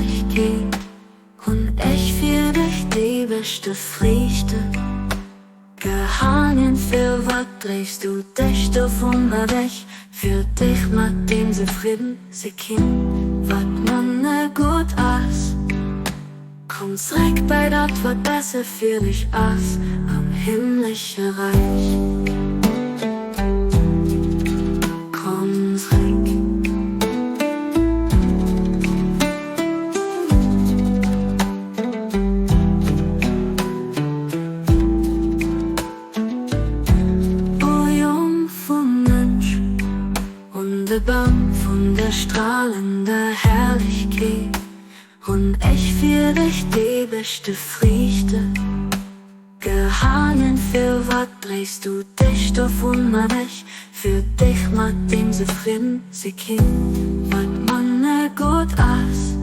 herrlich geht. Und ich für dich die beste Frichte. Gehangen für was drehst du dich davon weg? Für dich mit dem sie Frieden, sie kind, wat man ne gut aß. Komm zurück bei dat, wat besser für dich aß, am himmlischen Reich. Komm zurück. O Jungfrau Mensch, Baum von der strahlenden Herrlichkeit. Und ich für dich die beste Frichte. Gehangen für was drehst du dich davon weg? Für dich mit dem sie Frieden, sie kind, wat man ne gut aß.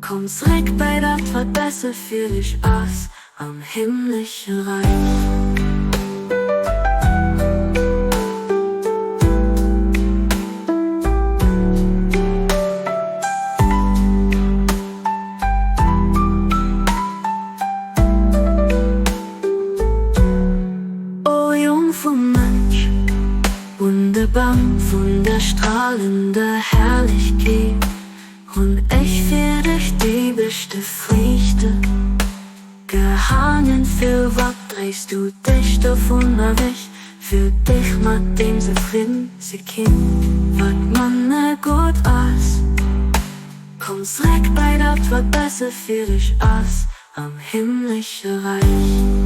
Komm zurück bei dat, wat besser für dich aß, am himmlischen Reich. Baum von der strahlenden Herrlichkeit. Und ich für dich die beste Frichte. Gehangen für was drehst du dich davon weg? Für dich mit dem sie Frieden, sie kind, wat man ne gut aß. Komm zurück bei dat, wat besser für dich aß, am himmlischen Reich.